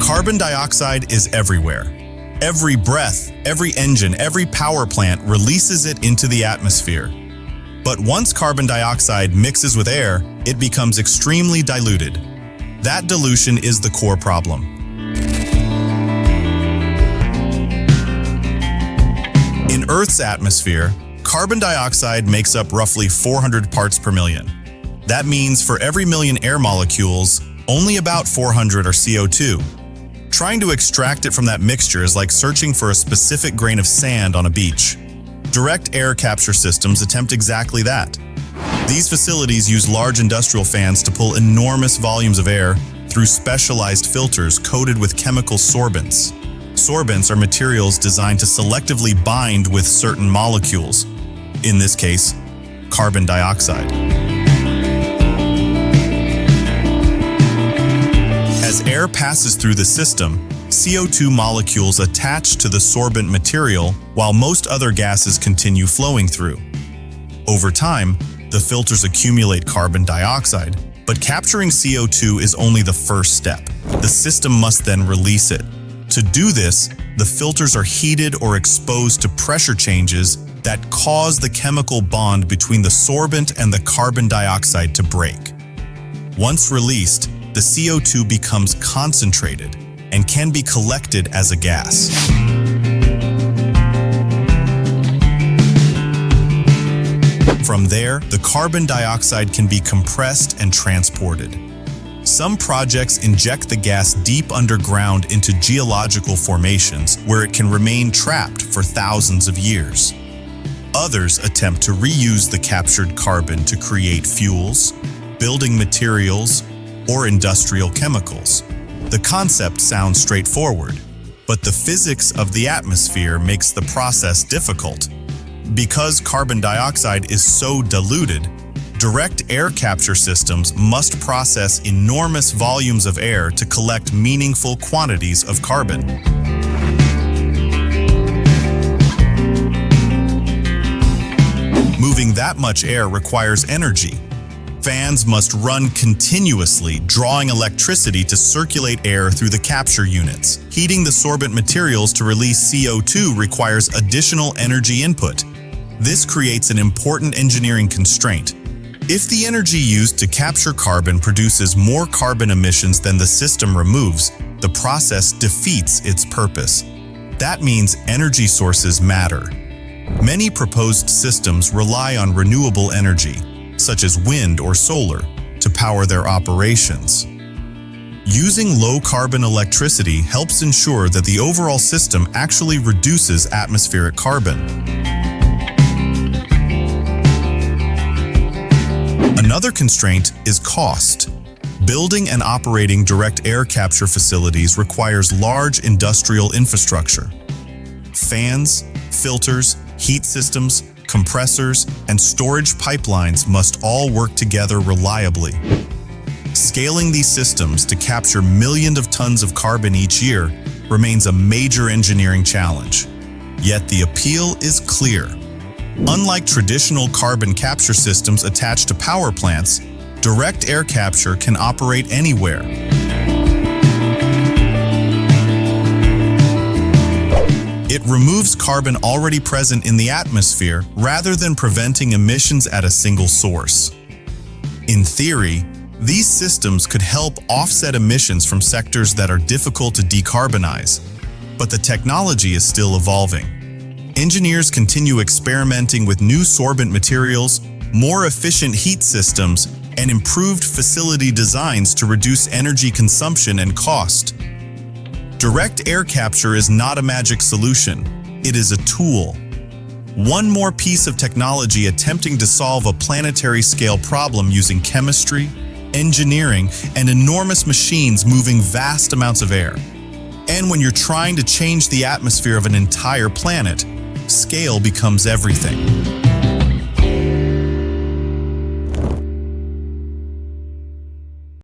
Carbon dioxide is everywhere. Every breath, every engine, every power plant releases it into the atmosphere. But once carbon dioxide mixes with air, it becomes extremely diluted. That dilution is the core problem. In Earth's atmosphere, carbon dioxide makes up roughly 400 parts per million. That means for every million air molecules, only about 400 are CO2. Trying to extract it from that mixture is like searching for a specific grain of sand on a beach. Direct air capture systems attempt exactly that. These facilities use large industrial fans to pull enormous volumes of air through specialized filters coated with chemical sorbents. Sorbents are materials designed to selectively bind with certain molecules, in this case, carbon dioxide. As air passes through the system, CO2 molecules attach to the sorbent material while most other gases continue flowing through. Over time, the filters accumulate carbon dioxide, but capturing CO2 is only the first step. The system must then release it. To do this, the filters are heated or exposed to pressure changes that cause the chemical bond between the sorbent and the carbon dioxide to break. Once released, the CO2 becomes concentrated and can be collected as a gas. From there, the carbon dioxide can be compressed and transported. Some projects inject the gas deep underground into geological formations where it can remain trapped for thousands of years. Others attempt to reuse the captured carbon to create fuels, building materials, or industrial chemicals. The concept sounds straightforward, but the physics of the atmosphere makes the process difficult. Because carbon dioxide is so diluted, direct air capture systems must process enormous volumes of air to collect meaningful quantities of carbon. Moving that much air requires energy. Fans must run continuously, drawing electricity to circulate air through the capture units. Heating the sorbent materials to release CO2 requires additional energy input. This creates an important engineering constraint. If the energy used to capture carbon produces more carbon emissions than the system removes, the process defeats its purpose. That means energy sources matter. Many proposed systems rely on renewable energy, such as wind or solar, to power their operations. Using low-carbon electricity helps ensure that the overall system actually reduces atmospheric carbon. Another constraint is cost. Building and operating direct air capture facilities requires large industrial infrastructure. Fans, filters, heat systems, compressors, and storage pipelines must all work together reliably. Scaling these systems to capture millions of tons of carbon each year remains a major engineering challenge. Yet the appeal is clear. Unlike traditional carbon capture systems attached to power plants, direct air capture can operate anywhere. It removes carbon already present in the atmosphere rather than preventing emissions at a single source. In theory, these systems could help offset emissions from sectors that are difficult to decarbonize, but the technology is still evolving. Engineers continue experimenting with new sorbent materials, more efficient heat systems, and improved facility designs to reduce energy consumption and cost. Direct air capture is not a magic solution. It is a tool. One more piece of technology attempting to solve a planetary-scale problem using chemistry, engineering, and enormous machines moving vast amounts of air. And when you're trying to change the atmosphere of an entire planet, scale becomes everything.